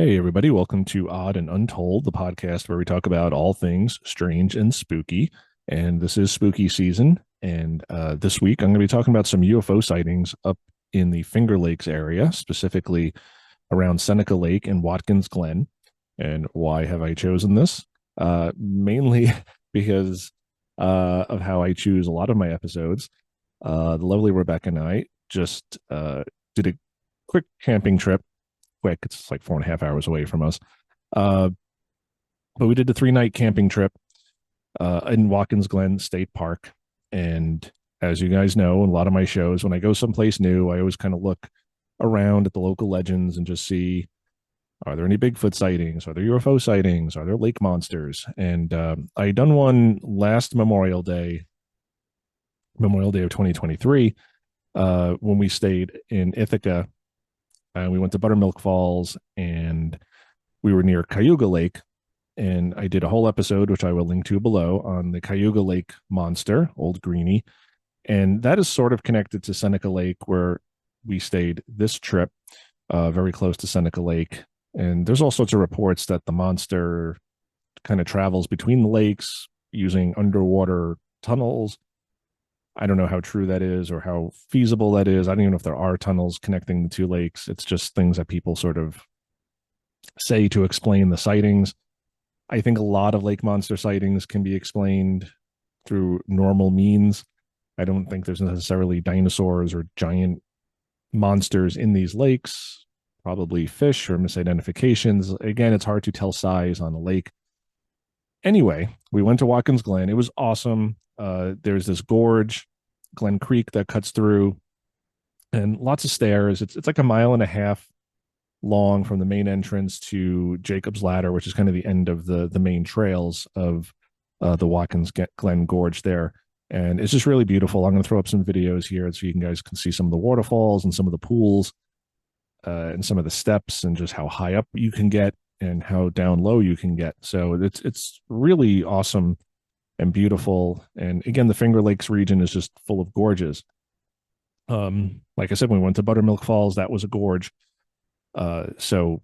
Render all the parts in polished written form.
Hey, everybody, welcome to Odd and Untold, the podcast where we talk about all things strange and spooky. And this is spooky season. And this week, I'm going to be talking about some UFO sightings up in the Finger Lakes area, specifically around Seneca Lake and Watkins Glen. And why have I chosen this? Mainly because of how I choose a lot of my episodes. The lovely Rebecca and I just did a quick camping trip. Quick, it's like 4.5 hours away from us. Uh, but we did a 3-night camping trip in Watkins Glen State Park. And as you guys know, in a lot of my shows, when I go someplace new, I always kind of look around at the local legends and just see, are there any Bigfoot sightings? Are there UFO sightings? Are there lake monsters? And I done one last Memorial Day of 2023, when we stayed in Ithaca. We went to Buttermilk Falls and we were near Cayuga Lake. And I did a whole episode, which I will link to below, on the Cayuga Lake monster, Old Greenie. And that is sort of connected to Seneca Lake, where we stayed this trip, very close to Seneca Lake. And there's all sorts of reports that the monster kind of travels between the lakes using underwater tunnels. I don't know how true that is or how feasible that is. I don't even know if there are tunnels connecting the two lakes. It's just things that people sort of say to explain the sightings. I think a lot of lake monster sightings can be explained through normal means. I don't think there's necessarily dinosaurs or giant monsters in these lakes, probably fish or misidentifications. Again, it's hard to tell size on a lake. Anyway, we went to Watkins Glen. It was awesome. There's this gorge, Glen Creek, that cuts through, and lots of stairs. It's like a mile and a half long from the main entrance to Jacob's Ladder, which is kind of the end of the main trails of the Watkins Glen Gorge there. And it's just really beautiful. I'm going to throw up some videos here so you guys can see some of the waterfalls and some of the pools, and some of the steps, and just how high up you can get and how down low you can get. So it's really awesome and beautiful. And again, the Finger Lakes region is just full of gorges. Like I said, when we went to Buttermilk Falls, that was a gorge. So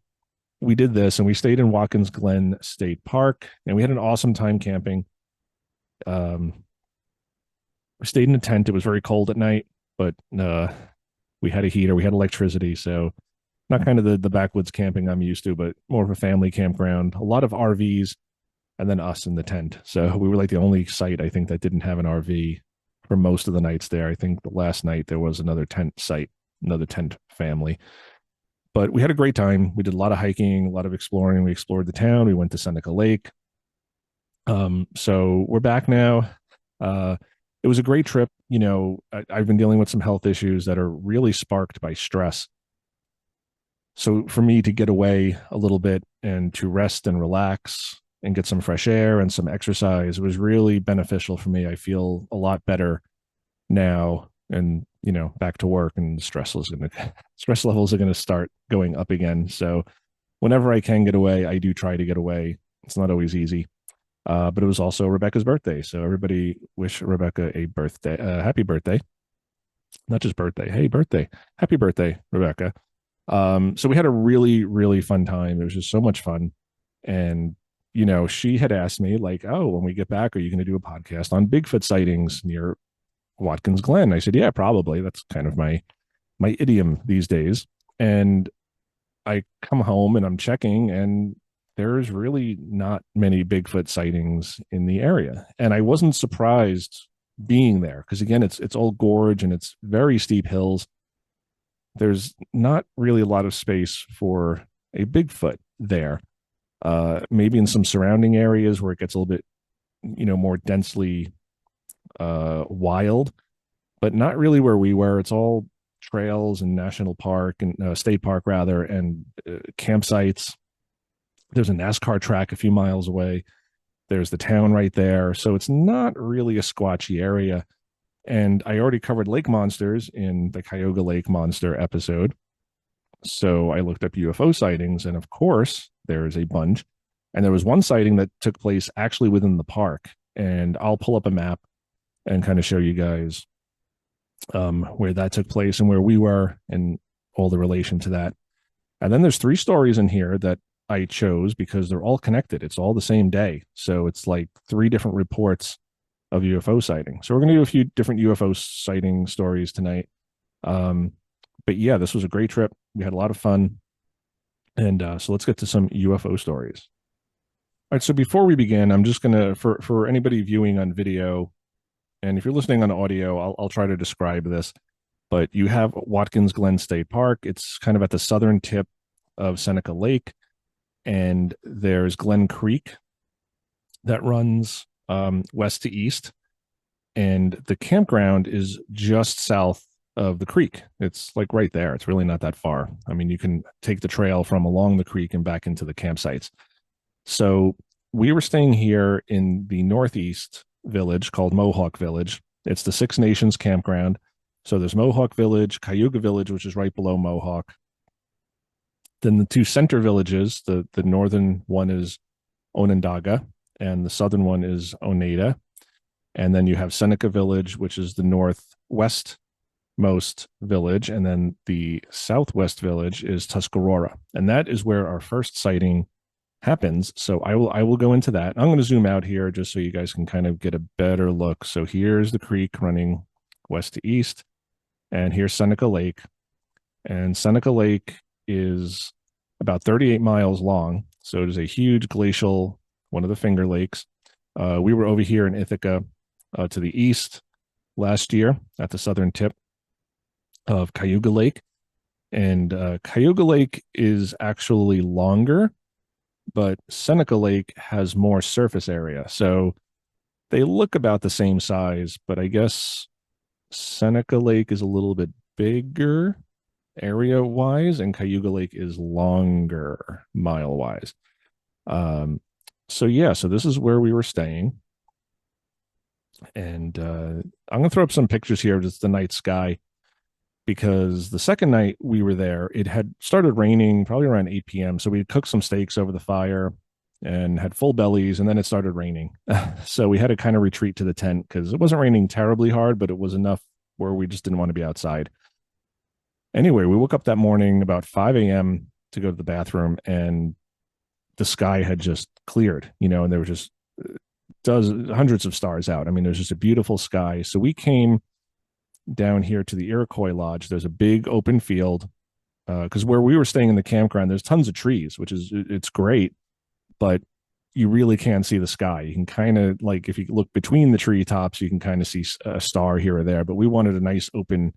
we did this, and we stayed in Watkins Glen State Park, and we had an awesome time camping. We stayed in a tent. It was very cold at night, but we had a heater, we had electricity, so not kind of the backwoods camping I'm used to, but more of a family campground. A lot of RVs, and then us in the tent. So we were like the only site, I think, that didn't have an RV for most of the nights there. I think the last night there was another tent site, another tent family. But we had a great time. We did a lot of hiking, a lot of exploring. We explored the town. We went to Seneca Lake. So we're back now. It was a great trip. You know, I've been dealing with some health issues that are really sparked by stress. So for me to get away a little bit and to rest and relax and get some fresh air and some exercise, it was really beneficial for me. I feel a lot better now, and back to work, and stress levels are going to start going up again. So whenever I can get away, I do try to get away. It's not always easy. But it was also Rebecca's birthday. So everybody wish Rebecca a birthday, happy birthday. Not just birthday. Hey, birthday. Happy birthday, Rebecca. So we had a really, really fun time. It was just so much fun. And, she had asked me, like, oh, when we get back, are you going to do a podcast on Bigfoot sightings near Watkins Glen? I said, yeah, probably. That's kind of my idiom these days. And I come home and I'm checking, and there's really not many Bigfoot sightings in the area. And I wasn't surprised being there, because again, it's all gorge and it's very steep hills. There's not really a lot of space for a Bigfoot there. Maybe in some surrounding areas where it gets a little bit, more densely wild, but not really where we were. It's all trails and national park and state park rather, and campsites. There's a NASCAR track a few miles away. There's the town right there. So it's not really a squatchy area. And I already covered lake monsters in the Cayuga Lake monster episode. So I looked up UFO sightings, and of course, there's a bunch. And there was one sighting that took place actually within the park. And I'll pull up a map and kind of show you guys where that took place and where we were and all the relation to that. And then there's 3 stories in here that I chose because they're all connected. It's all the same day. So it's like three different reports of UFO sighting. So we're going to do a few different UFO sighting stories tonight. Um, but yeah, this was a great trip. We had a lot of fun. And so let's get to some UFO stories. All right. So before we begin, I'm just going to, for anybody viewing on video, and if you're listening on audio, I'll try to describe this. But you have Watkins Glen State Park. It's kind of at the southern tip of Seneca Lake. And there's Glen Creek that runs west to east. And the campground is just south of the creek. It's like right there. It's really not that far. I mean, you can take the trail from along the creek and back into the campsites. So we were staying here in the northeast village called Mohawk Village. It's the Six Nations campground. So there's Mohawk Village, Cayuga Village, which is right below Mohawk. Then the two center villages, the northern one is Onondaga, and the southern one is Oneida. And then you have Seneca Village, which is the northwestmost village. And then the southwest village is Tuscarora. And that is where our first sighting happens. So I will go into that. I'm going to zoom out here just so you guys can kind of get a better look. So here's the creek running west to east. And here's Seneca Lake. And Seneca Lake is about 38 miles long. So it is a huge glacial, one of the Finger Lakes. We were over here in Ithaca to the east last year at the southern tip of Cayuga Lake. And Cayuga Lake is actually longer, but Seneca Lake has more surface area. So they look about the same size, but I guess Seneca Lake is a little bit bigger area wise, and Cayuga Lake is longer mile wise. So yeah, so this is where we were staying. And I'm going to throw up some pictures here of just the night sky, because the second night we were there, it had started raining probably around 8 p.m. So we had cooked some steaks over the fire and had full bellies, and then it started raining. So we had to kind of retreat to the tent because it wasn't raining terribly hard, but it was enough where we just didn't want to be outside. Anyway, we woke up that morning about 5 a.m. to go to the bathroom, and the sky had just cleared, and there were just hundreds of stars out. I mean, there's just a beautiful sky. So we came down here to the Iroquois Lodge. There's a big open field because where we were staying in the campground, there's tons of trees, which is, it's great, but you really can't see the sky. You can kind of, like, if you look between the treetops, you can kind of see a star here or there, but we wanted a nice open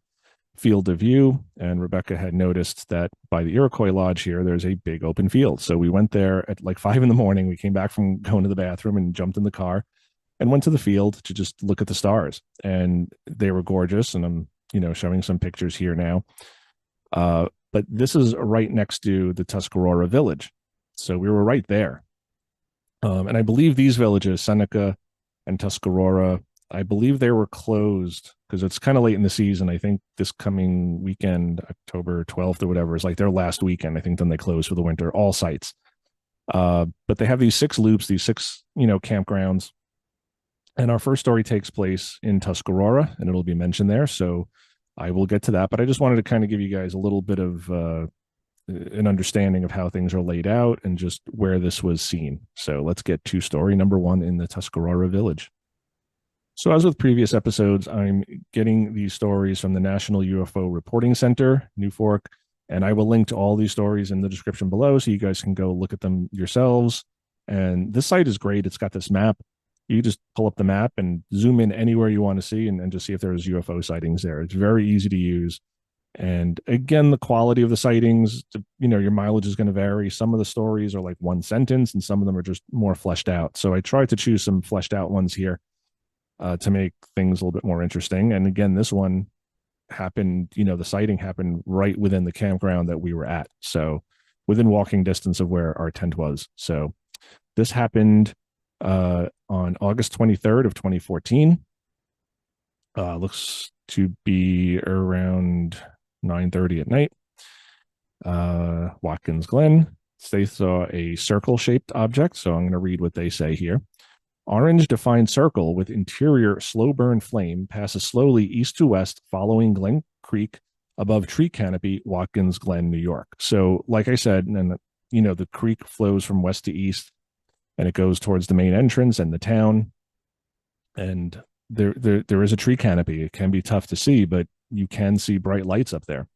field of view. And Rebecca had noticed that by the Iroquois Lodge here, there's a big open field. So we went there at like 5 a.m. We came back from going to the bathroom and jumped in the car and went to the field to just look at the stars. And they were gorgeous. And I'm, showing some pictures here now. But this is right next to the Tuscarora village. So we were right there. And I believe these villages, Seneca and Tuscarora, I believe they were closed because it's kind of late in the season. I think this coming weekend, October 12th or whatever, is like their last weekend. I think then they close for the winter, all sites. But they have these 6 loops, these 6, campgrounds. And our first story takes place in Tuscarora, and it'll be mentioned there. So I will get to that. But I just wanted to kind of give you guys a little bit of an understanding of how things are laid out and just where this was seen. So let's get to story number 1 in the Tuscarora village. So as with previous episodes, I'm getting these stories from the National UFO Reporting Center, Newfork, and I will link to all these stories in the description below so you guys can go look at them yourselves. And this site is great. It's got this map. You just pull up the map and zoom in anywhere you want to see and just see if there's UFO sightings there. It's very easy to use. And again, the quality of the sightings, your mileage is going to vary. Some of the stories are like one sentence and some of them are just more fleshed out. So I tried to choose some fleshed out ones here to make things a little bit more interesting. And again, this one happened, the sighting happened right within the campground that we were at. So within walking distance of where our tent was. So this happened on August 23rd of 2014. Looks to be around 9:30 at night. Watkins Glen. They saw a circle-shaped object, so I'm going to read what they say here. Orange defined circle with interior slow burn flame passes slowly east to west following Glen Creek above tree canopy, Watkins Glen, New York. So like I said, and the creek flows from west to east, and it goes towards the main entrance and the town. And there is a tree canopy. It can be tough to see, but you can see bright lights up there.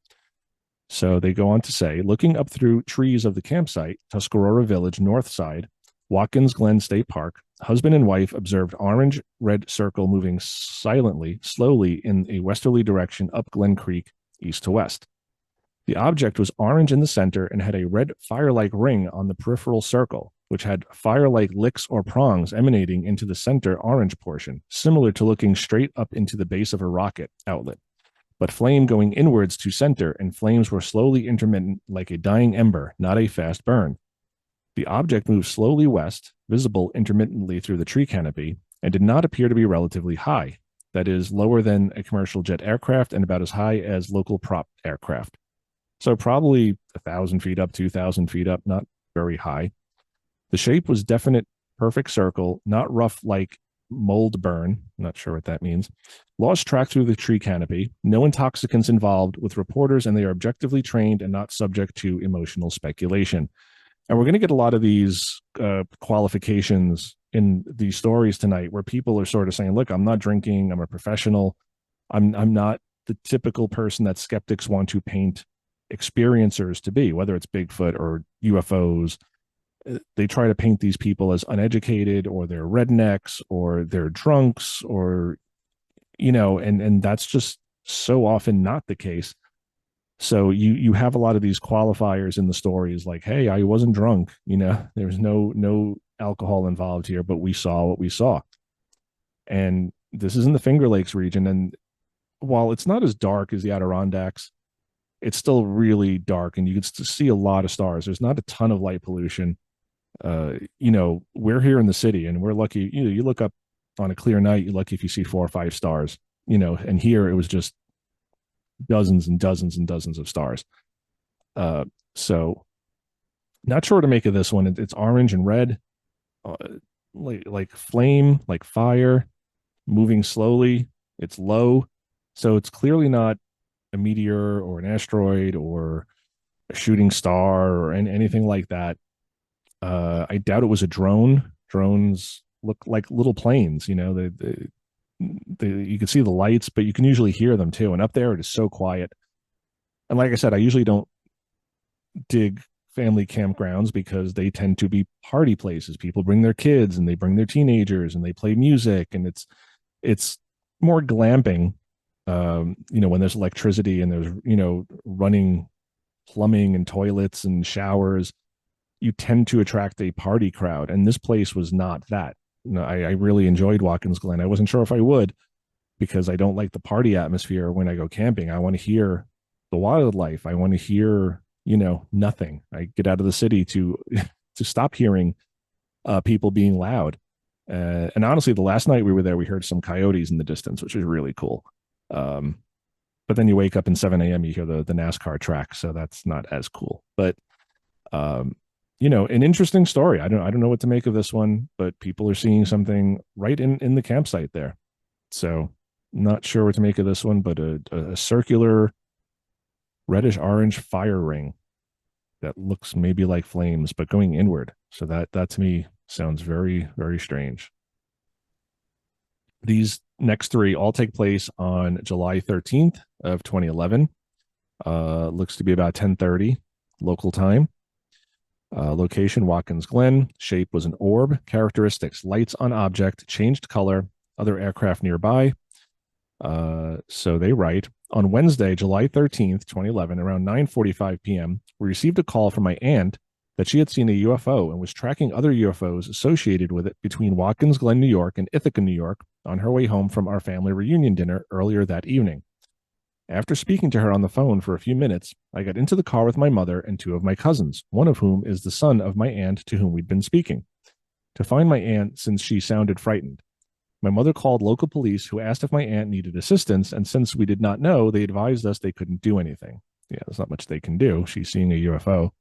So they go on to say, looking up through trees of the campsite, Tuscarora Village north side, Watkins Glen State Park, husband and wife observed orange-red circle moving slowly in a westerly direction up Glen Creek, east to west. The object was orange in the center and had a red fire-like ring on the peripheral circle, which had fire-like licks or prongs emanating into the center orange portion, similar to looking straight up into the base of a rocket outlet, but flame going inwards to center, and flames were slowly intermittent like a dying ember, not a fast burn. The object moved slowly west, visible intermittently through the tree canopy, and did not appear to be relatively high, that is, lower than a commercial jet aircraft and about as high as local prop aircraft. So probably 1,000 feet up, 2,000 feet up, not very high. The shape was definite, perfect circle, not rough like mold burn. Not sure what that means. Lost track through the tree canopy. No intoxicants involved with reporters, and they are objectively trained and not subject to emotional speculation. And we're going to get a lot of these qualifications in these stories tonight, where people are sort of saying, "Look, I'm not drinking. I'm a professional. I'm not the typical person that skeptics want to paint experiencers to be, whether it's Bigfoot or UFOs." They try to paint these people as uneducated, or they're rednecks, or they're drunks, or and that's just so often not the case. So you have a lot of these qualifiers in the stories, like, "Hey, I wasn't drunk, there's no alcohol involved here, but we saw what we saw." And this is in the Finger Lakes region, and while it's not as dark as the Adirondacks, it's still really dark, and you can still see a lot of stars. There's not a ton of light pollution. We're here in the city, and we're lucky. You look up on a clear night, you're lucky if you see 4 or 5 stars, and here it was just dozens and dozens and dozens of stars. So not sure what to make of this one. It's orange and red, like flame, like fire, moving slowly. It's low. So it's clearly not a meteor or an asteroid or a shooting star or anything like that. I doubt it was a drone. Drones look like little planes, you can see the lights, but you can usually hear them too. And up there, it is so quiet. And like I said, I usually don't dig family campgrounds because they tend to be party places. People bring their kids and they bring their teenagers and they play music, and it's more glamping. When there's electricity and there's running plumbing and toilets and showers, you tend to attract a party crowd, and this place was not that. I really enjoyed Watkins Glen. I wasn't sure if I would, because I don't like the party atmosphere when I go camping. I want to hear the wildlife. I want to hear, nothing. I get out of the city to stop hearing people being loud. And honestly, the last night we were there, we heard some coyotes in the distance, which is really cool. But then you wake up in 7 a.m., you hear the NASCAR track, so that's not as cool. But an interesting story. I don't know what to make of this one, but people are seeing something right in the campsite there. So not sure what to make of this one, but a circular reddish orange fire ring that looks maybe like flames, but going inward. So that to me sounds very, very strange. These next 3 all take place on July 13th of 2011. Looks to be about 10:30 local time. Location, Watkins Glen. Shape was an orb. Characteristics, lights on object, changed color, other aircraft nearby. So they write, on Wednesday, July 13th, 2011, around 9:45 p.m., we received a call from my aunt that she had seen a UFO and was tracking other UFOs associated with it between Watkins Glen, New York and Ithaca, New York, on her way home from our family reunion dinner earlier that evening. After speaking to her on the phone for a few minutes, I got into the car with my mother and 2 of my cousins, one of whom is the son of my aunt to whom we'd been speaking, to find my aunt since she sounded frightened. My mother called local police, who asked if my aunt needed assistance, and since we did not know, they advised us they couldn't do anything. Yeah, there's not much they can do. She's seeing a UFO.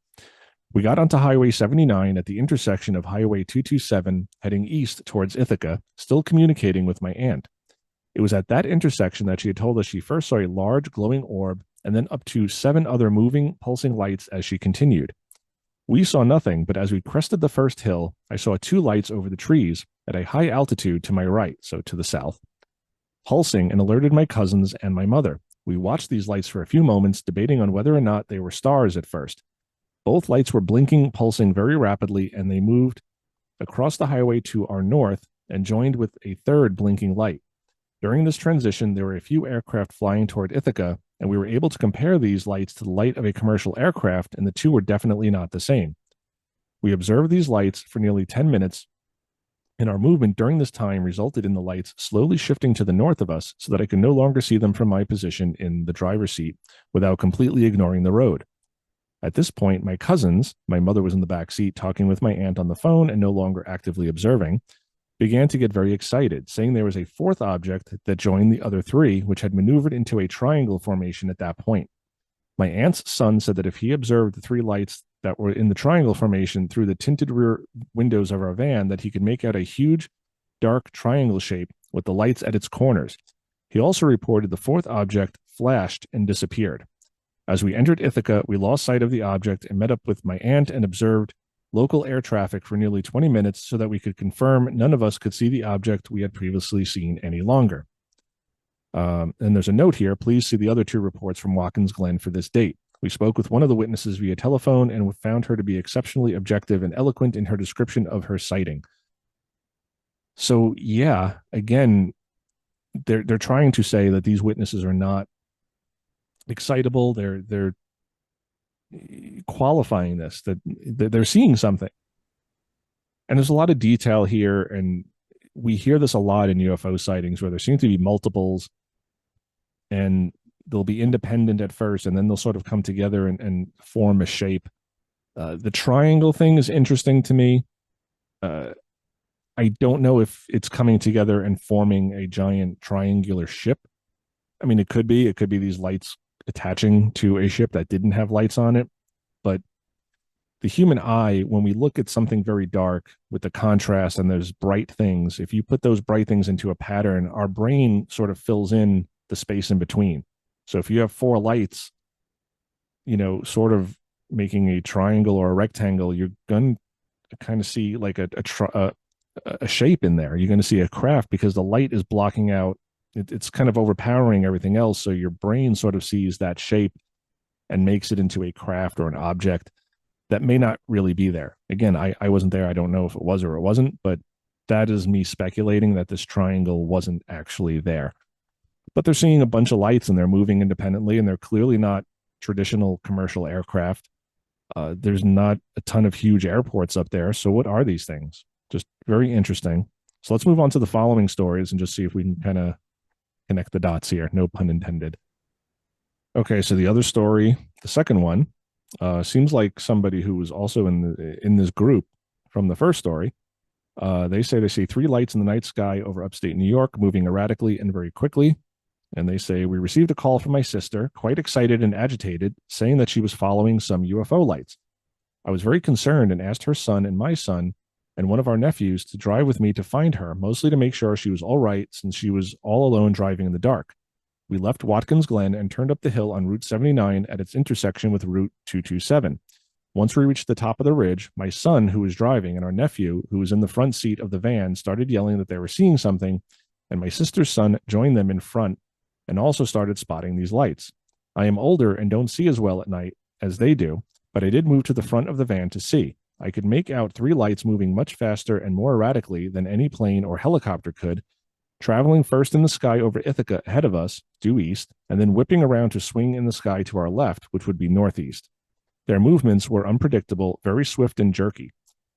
We got onto Highway 79 at the intersection of Highway 227, heading east towards Ithaca, still communicating with my aunt. It was at that intersection that she had told us she first saw a large glowing orb and then up to 7 other moving, pulsing lights as she continued. We saw nothing, but as we crested the first hill, I saw two lights over the trees at a high altitude to my right, so to the south, pulsing, and alerted my cousins and my mother. We watched these lights for a few moments, debating on whether or not they were stars at first. Both lights were blinking, pulsing very rapidly, and they moved across the highway to our north and joined with a third blinking light. During this transition, there were a few aircraft flying toward Ithaca, and we were able to compare these lights to the light of a commercial aircraft, and the two were definitely not the same. We observed these lights for nearly 10 minutes, and our movement during this time resulted in the lights slowly shifting to the north of us so that I could no longer see them from my position in the driver's seat without completely ignoring the road. At this point, my cousins, my mother was in the back seat talking with my aunt on the phone and no longer actively observing, began to get very excited, saying there was a fourth object that joined the other three, which had maneuvered into a triangle formation at that point. My aunt's son said that if he observed the three lights that were in the triangle formation through the tinted rear windows of our van, that he could make out a huge, dark triangle shape with the lights at its corners. He also reported the fourth object flashed and disappeared. As we entered Ithaca, we lost sight of the object and met up with my aunt and observed local air traffic for nearly 20 minutes so that we could confirm none of us could see the object we had previously seen any longer. And there's a note here. Please see the other two reports from Watkins Glen for this date. We spoke with one of the witnesses via telephone and found her to be exceptionally objective and eloquent in her description of her sighting. So, yeah, again, they're trying to say that these witnesses are not excitable. They're qualifying this, that they're seeing something. And there's a lot of detail here, and we hear this a lot in UFO sightings where there seem to be multiples, and they'll be independent at first, and then they'll sort of come together and form a shape. The triangle thing is interesting to me. I don't know if it's coming together and forming a giant triangular ship. I mean, it could be these lights attaching to a ship that didn't have lights on it. But the human eye, when we look at something very dark with the contrast and there's bright things, if you put those bright things into a pattern, our brain sort of fills in the space in between. So if you have four lights, sort of making a triangle or a rectangle, you're going to kind of see like a shape in there. You're going to see a craft because the light is blocking out. It's kind of overpowering everything else. So your brain sort of sees that shape and makes it into a craft or an object that may not really be there. Again, I wasn't there. I don't know if it was or it wasn't, but that is me speculating that this triangle wasn't actually there. But they're seeing a bunch of lights and they're moving independently, and they're clearly not traditional commercial aircraft. There's not a ton of huge airports up there. So what are these things? Just very interesting. So let's move on to the following stories and just see if we can kind of connect the dots here. No pun intended. Okay, so the other story, the second one, seems like somebody who was also in this group from the first story. They say they see three lights in the night sky over upstate New York, moving erratically and very quickly. And they say, we received a call from my sister, quite excited and agitated, saying that she was following some UFO lights. I was very concerned and asked her son and my son and one of our nephews to drive with me to find her, mostly to make sure she was all right since she was all alone driving in the dark. We left Watkins Glen and turned up the hill on Route 79 at its intersection with Route 227. Once we reached the top of the ridge, my son, who was driving, and our nephew, who was in the front seat of the van, started yelling that they were seeing something, and my sister's son joined them in front and also started spotting these lights. I am older and don't see as well at night as they do, but I did move to the front of the van to see. I could make out three lights moving much faster and more erratically than any plane or helicopter could, traveling first in the sky over Ithaca ahead of us, due east, and then whipping around to swing in the sky to our left, which would be northeast. Their movements were unpredictable, very swift and jerky.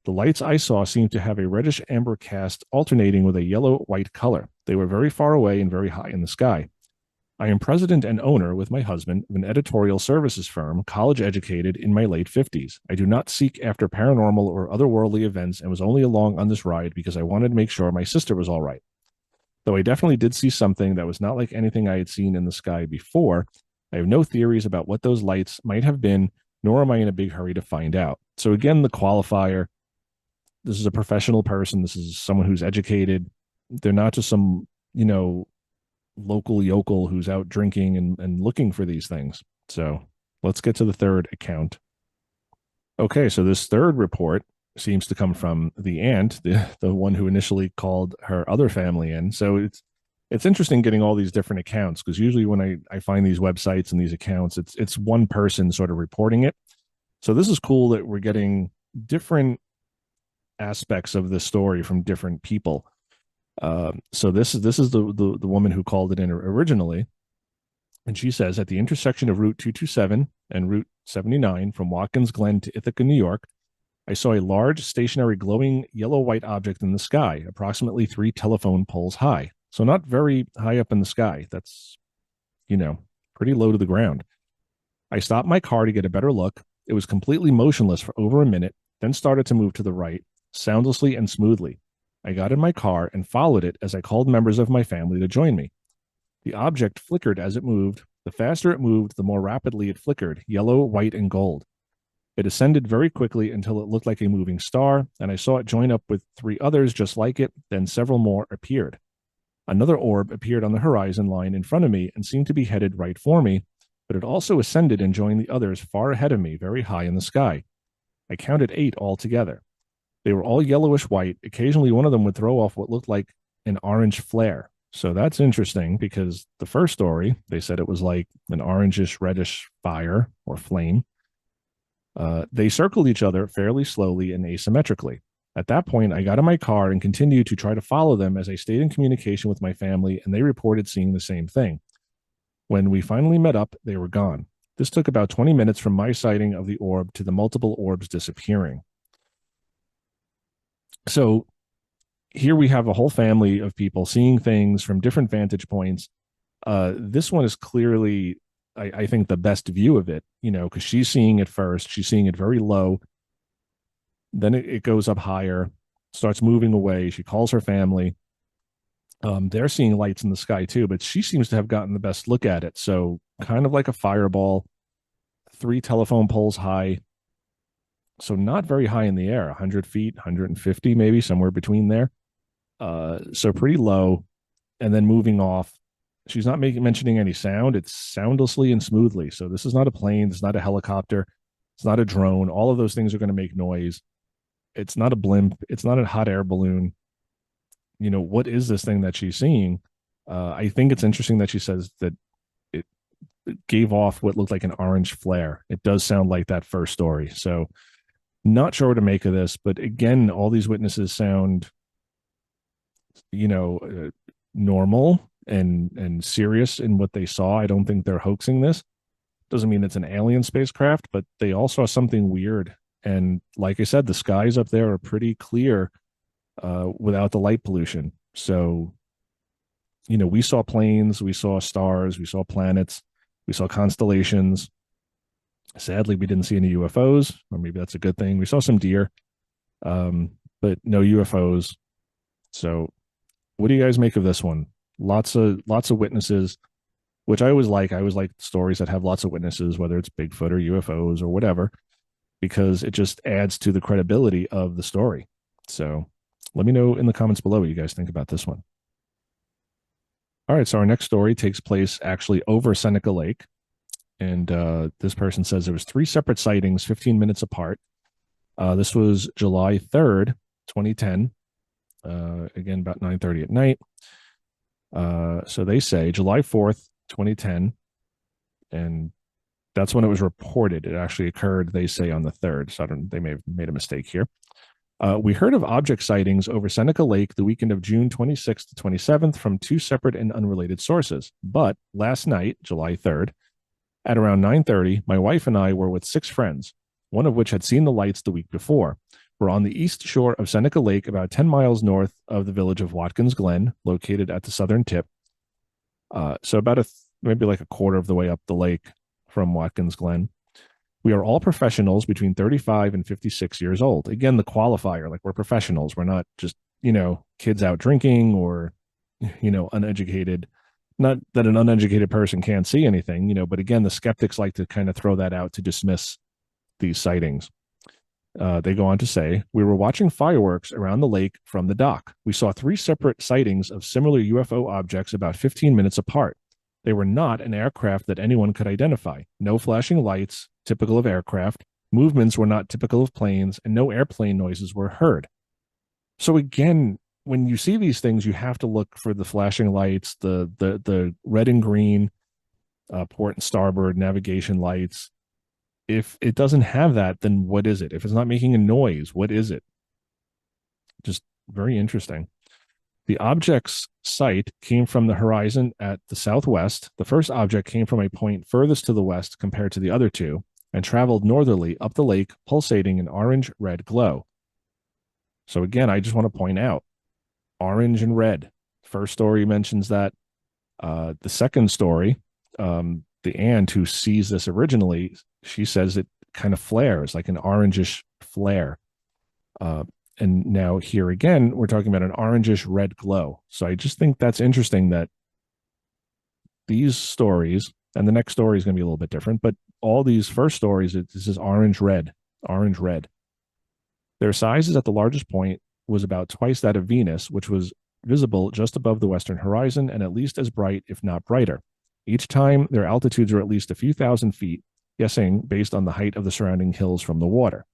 The lights I saw seemed to have a reddish amber cast alternating with a yellow-white color. They were very far away and very high in the sky. I am president and owner, with my husband, of an editorial services firm, college-educated, in my late 50s. I do not seek after paranormal or otherworldly events and was only along on this ride because I wanted to make sure my sister was all right. Though I definitely did see something that was not like anything I had seen in the sky before, I have no theories about what those lights might have been, nor am I in a big hurry to find out. So again, the qualifier, this is a professional person. This is someone who's educated. They're not just some, local yokel who's out drinking and looking for these things. So let's get to the third account. Okay, so this third report seems to come from the aunt, the one who initially called her other family in. So it's interesting getting all these different accounts, because usually when I find these websites and these accounts, it's one person sort of reporting it. So this is cool that we're getting different aspects of the story from different people. So this is the woman who called it in originally, and she says, at the intersection of Route 227 and Route 79 from Watkins Glen to Ithaca, New York, I saw a large stationary glowing yellow-white object in the sky, approximately 3 telephone poles high. So not very high up in the sky. That's, you know, pretty low to the ground. I stopped my car to get a better look. It was completely motionless for over a minute, then started to move to the right, soundlessly and smoothly. I got in my car and followed it as I called members of my family to join me. The object flickered as it moved. The faster it moved, the more rapidly it flickered, yellow, white, and gold. It ascended very quickly until it looked like a moving star, and I saw it join up with 3 others just like it. Then several more appeared. Another orb appeared on the horizon line in front of me and seemed to be headed right for me, but it also ascended and joined the others far ahead of me, very high in the sky. I counted 8 altogether. They were all yellowish white. Occasionally, one of them would throw off what looked like an orange flare. So that's interesting, because the first story, they said it was like an orangish, reddish fire or flame. They circled each other fairly slowly and asymmetrically. At that point, I got in my car and continued to try to follow them as I stayed in communication with my family, and they reported seeing the same thing. When we finally met up, they were gone. This took about 20 minutes from my sighting of the orb to the multiple orbs disappearing. So here we have a whole family of people seeing things from different vantage points. This one is clearly, I think, the best view of it, because she's seeing it first. She's seeing it very low. Then it goes up higher, starts moving away. She calls her family. They're seeing lights in the sky too, but she seems to have gotten the best look at it. So kind of like a fireball, 3 telephone poles high. So not very high in the air, 100 feet, 150, maybe somewhere between there. So pretty low, and then moving off. She's not mentioning any sound. It's soundlessly and smoothly. So this is not a plane. It's not a helicopter. It's not a drone. All of those things are going to make noise. It's not a blimp. It's not a hot air balloon. What is this thing that she's seeing? I think it's interesting that she says that it gave off what looked like an orange flare. It does sound like that first story. So not sure what to make of this, but again, all these witnesses sound, normal and serious in what they saw. I don't think they're hoaxing this. Doesn't mean it's an alien spacecraft, but they all saw something weird. And like I said, the skies up there are pretty clear without the light pollution. So, we saw planes, we saw stars, we saw planets, we saw constellations. Sadly, we didn't see any UFOs, or maybe that's a good thing. We saw some deer, but no UFOs. So, what do you guys make of this one? Lots of witnesses, which I always like. I always like stories that have lots of witnesses, whether it's Bigfoot or UFOs or whatever, because it just adds to the credibility of the story. So let me know in the comments below what you guys think about this one. All right, so our next story takes place actually over Seneca Lake. And this person says there was 3 separate sightings, 15 minutes apart. This was July 3rd, 2010. Again, about 9:30 at night. So they say July 4th, 2010. And that's when it was reported. It actually occurred, they say, on the 3rd. So they may have made a mistake here. We heard of object sightings over Seneca Lake the weekend of June 26th to 27th from 2 separate and unrelated sources. But last night, July 3rd, at around 9:30, my wife and I were with 6 friends, one of which had seen the lights the week before. We're on the east shore of Seneca Lake, about 10 miles north of the village of Watkins Glen, located at the southern tip. So about maybe like a quarter of the way up the lake from Watkins Glen. We are all professionals between 35 and 56 years old. Again, the qualifier, like we're professionals. We're not just, kids out drinking or, uneducated. Not that an uneducated person can't see anything, but again, the skeptics like to kind of throw that out to dismiss these sightings. They go on to say, we were watching fireworks around the lake from the dock. We saw 3 separate sightings of similar UFO objects about 15 minutes apart. They were not an aircraft that anyone could identify. No flashing lights, typical of aircraft. Movements were not typical of planes, and no airplane noises were heard. So again, when you see these things, you have to look for the flashing lights, the red and green port and starboard navigation lights. If it doesn't have that, then what is it? If it's not making a noise, what is it? Just very interesting. The object's sight came from the horizon at the southwest. The first object came from a point furthest to the west compared to the other two and traveled northerly up the lake, pulsating an orange red glow. So, again, I just want to point out orange and red. First story mentions that. The second story, the aunt who sees this originally, she says it kind of flares like an orangish flare. Uh, and now here again, we're talking about an orangish red glow. So I just think that's interesting that these stories, and the next story is going to be a little bit different, but all these first stories, this is orange red, orange red. Their sizes at the largest point was about twice that of Venus, which was visible just above the western horizon and at least as bright, if not brighter. Each time, their altitudes were at least a few thousand feet, guessing based on the height of the surrounding hills from the water.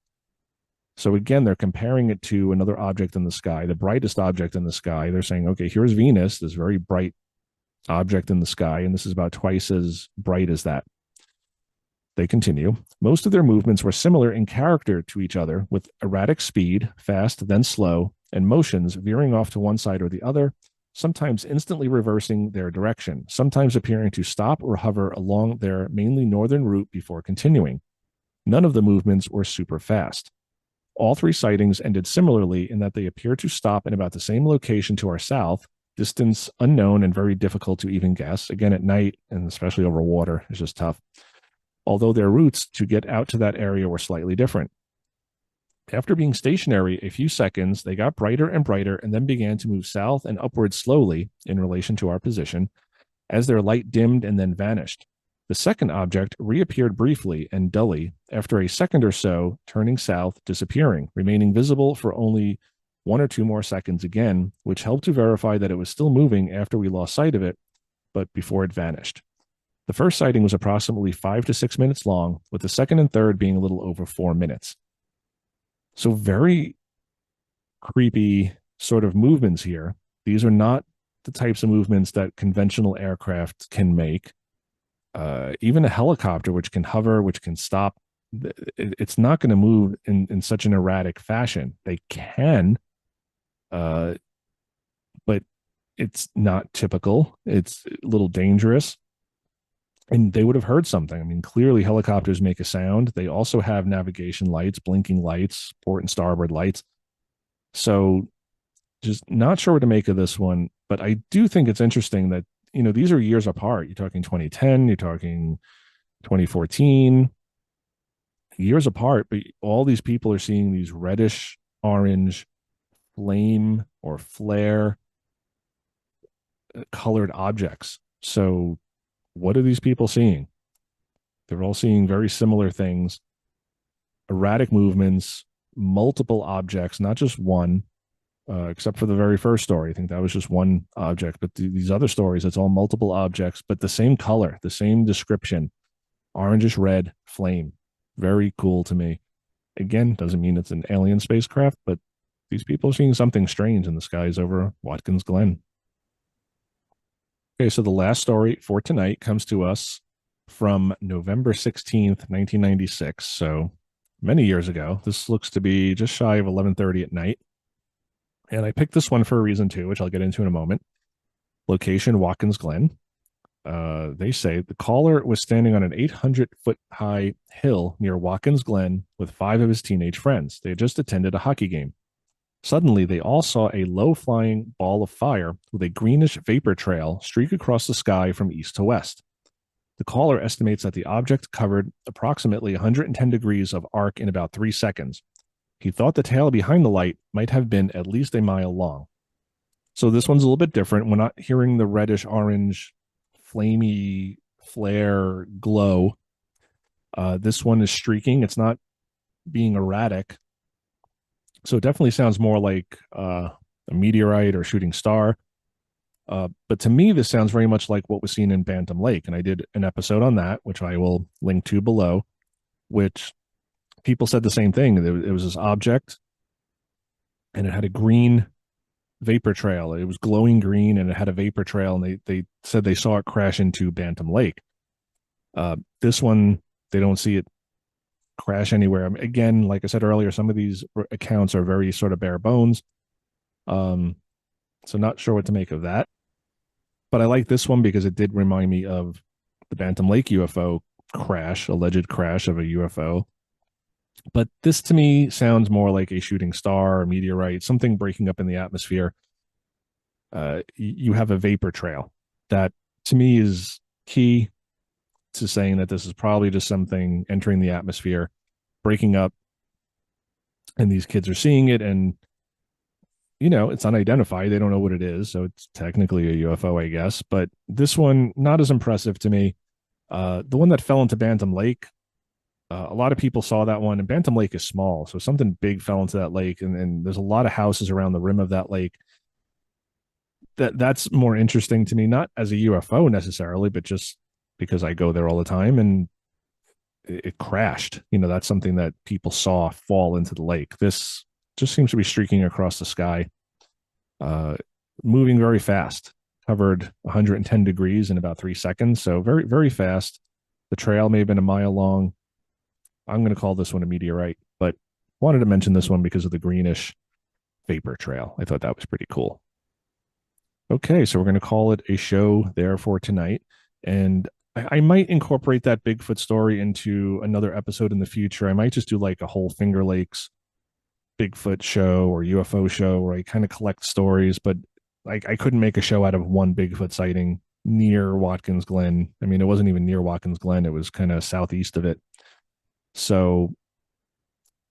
So again, they're comparing it to another object in the sky, the brightest object in the sky. They're saying, okay, here's Venus, this very bright object in the sky, and this is about twice as bright as that. They continue. Most of their movements were similar in character to each other, with erratic speed, fast, then slow, and motions veering off to one side or the other, sometimes instantly reversing their direction, sometimes appearing to stop or hover along their mainly northern route before continuing. None of the movements were super fast. All three sightings ended similarly in that they appear to stop in about the same location to our south, distance unknown and very difficult to even guess. Again, at night, and especially over water, is just tough. Although their routes to get out to that area were slightly different. After being stationary a few seconds, they got brighter and brighter and then began to move south and upward slowly in relation to our position as their light dimmed and then vanished. The second object reappeared briefly and dully after a second or so, turning south, disappearing, remaining visible for only 1 or 2 more seconds again, which helped to verify that it was still moving after we lost sight of it, but before it vanished. The first sighting was approximately 5 to 6 minutes long, with the second and third being a little over 4 minutes. So very creepy sort of movements here. These are not the types of movements that conventional aircraft can make. Even a helicopter, which can hover, which can stop, it's not going to move in such an erratic fashion. They can, but it's not typical. It's a little dangerous. And they would have heard something. I mean, clearly helicopters make a sound. They also have navigation lights, blinking lights, port and starboard lights. So just not sure what to make of this one, but I do think it's interesting that, these are years apart. You're talking 2010, you're talking 2014, years apart, but all these people are seeing these reddish orange flame or flare colored objects. So what are these people seeing? They're all seeing very similar things, erratic movements, multiple objects, not just one, except for the very first story. I think that was just one object, but these other stories, it's all multiple objects, but the same color, the same description, orangish red flame. Very cool to me. Again, doesn't mean it's an alien spacecraft, but these people are seeing something strange in the skies over Watkins Glen. Okay, so the last story for tonight comes to us from November 16th, 1996. So many years ago. This looks to be just shy of 11:30 at night. And I picked this one for a reason too, which I'll get into in a moment. Location, Watkins Glen. They say the caller was standing on an 800-foot high hill near Watkins Glen with 5 of his teenage friends. They had just attended a hockey game. Suddenly, they all saw a low-flying ball of fire with a greenish vapor trail streak across the sky from east to west. The caller estimates that the object covered approximately 110 degrees of arc in about 3 seconds. He thought the tail behind the light might have been at least a mile long. So this one's a little bit different. We're not hearing the reddish orange, flamey flare glow. This one is streaking. It's not being erratic. So it definitely sounds more like a meteorite or shooting star. But to me, this sounds very much like what was seen in Bantam Lake. And I did an episode on that, which I will link to below, which people said the same thing. It was this object, and it had a green vapor trail. It was glowing green, and it had a vapor trail, and they said they saw it crash into Bantam Lake. This one, they don't see it crash anywhere. Again, like I said earlier, some of these accounts are very sort of bare bones. Um, so not sure what to make of that. But I like this one because it did remind me of the Bantam Lake UFO crash, alleged crash of a UFO. But this to me sounds more like a shooting star, a meteorite, something breaking up in the atmosphere. You have a vapor trail that to me is key to saying that this is probably just something entering the atmosphere, breaking up, and these kids are seeing it, and it's unidentified. They don't know what it is, so it's technically a UFO, I guess. But this one, not as impressive to me. The one that fell into Bantam Lake, a lot of people saw that one, and Bantam Lake is small, so something big fell into that lake, and there's a lot of houses around the rim of that lake. That's more interesting to me, not as a UFO necessarily, but just because I go there all the time, and it crashed. That's something that people saw fall into the lake. This just seems to be streaking across the sky, uh, moving very fast. Covered 110 degrees in about 3 seconds, so very, very fast. The trail may have been a mile long. I'm going to call this one a meteorite, but wanted to mention this one because of the greenish vapor trail. I thought that was pretty cool. Okay, so we're going to call it a show there for tonight. And I might incorporate that Bigfoot story into another episode in the future. I might just do like a whole Finger Lakes Bigfoot show or UFO show where I kind of collect stories, but I couldn't make a show out of one Bigfoot sighting near Watkins Glen. I mean, it wasn't even near Watkins Glen. It was kind of southeast of it. So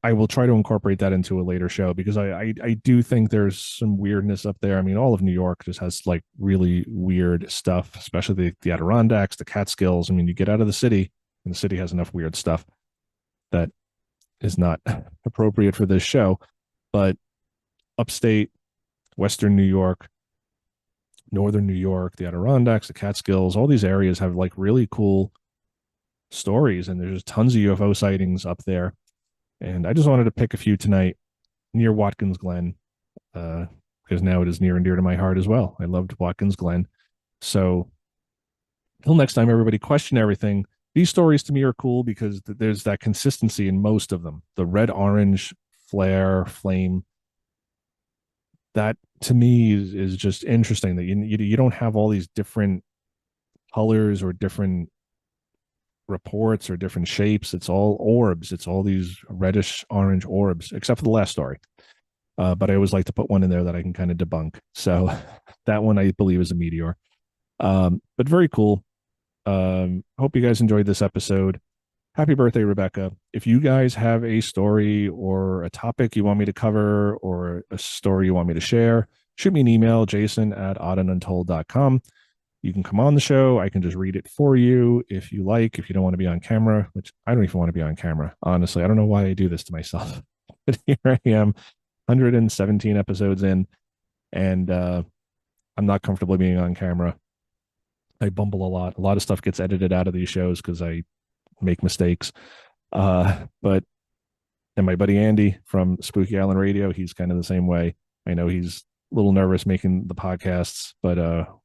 I will try to incorporate that into a later show because I do think there's some weirdness up there. I mean, all of New York just has like really weird stuff, especially the Adirondacks, the Catskills. I mean, you get out of the city, and the city has enough weird stuff that is not appropriate for this show. But upstate, Western New York, Northern New York, the Adirondacks, the Catskills, all these areas have like really cool stories, and there's tons of UFO sightings up there. And I just wanted to pick a few tonight near Watkins Glen, because now it is near and dear to my heart as well. I loved Watkins Glen. So until next time, everybody, question everything. These stories to me are cool because there's that consistency in most of them. The red, orange, flare, flame. That to me is just interesting that you don't have all these different colors or different reports or different shapes. It's all orbs. It's all these reddish orange orbs, except for the last story. But I always like to put one in there that I can kind of debunk. So that one I believe is a meteor. But very cool. Hope you guys enjoyed this episode. Happy birthday, Rebecca. If you guys have a story or a topic you want me to cover or a story you want me to share, shoot me an email, jason@oddanduntold.com. You can come on the show. I can just read it for you if you like, if you don't want to be on camera, which I don't even want to be on camera. Honestly, I don't know why I do this to myself. But here I am, 117 episodes in, and I'm not comfortable being on camera. I bumble a lot. A lot of stuff gets edited out of these shows because I make mistakes. But and my buddy Andy from Spooky Island Radio, he's kind of the same way. I know he's a little nervous making the podcasts, but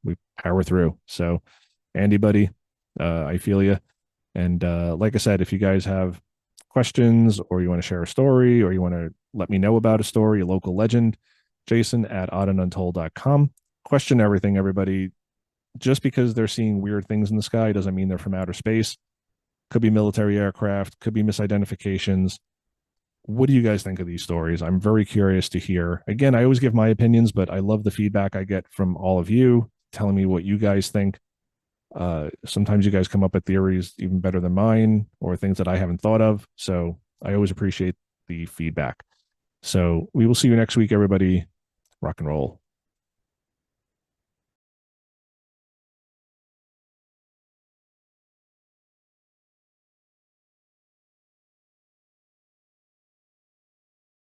we power through. So Andy, buddy, I feel you. And like I said, if you guys have questions or you want to share a story or you want to let me know about a story, a local legend, jason@oddanduntold.com. Question everything, everybody. Just because they're seeing weird things in the sky doesn't mean they're from outer space. Could be military aircraft, could be misidentifications. What do you guys think of these stories? I'm very curious to hear. Again, I always give my opinions, but I love the feedback I get from all of you telling me what you guys think. Sometimes you guys come up with theories even better than mine or things that I haven't thought of. So I always appreciate the feedback. So we will see you next week, everybody. Rock and roll.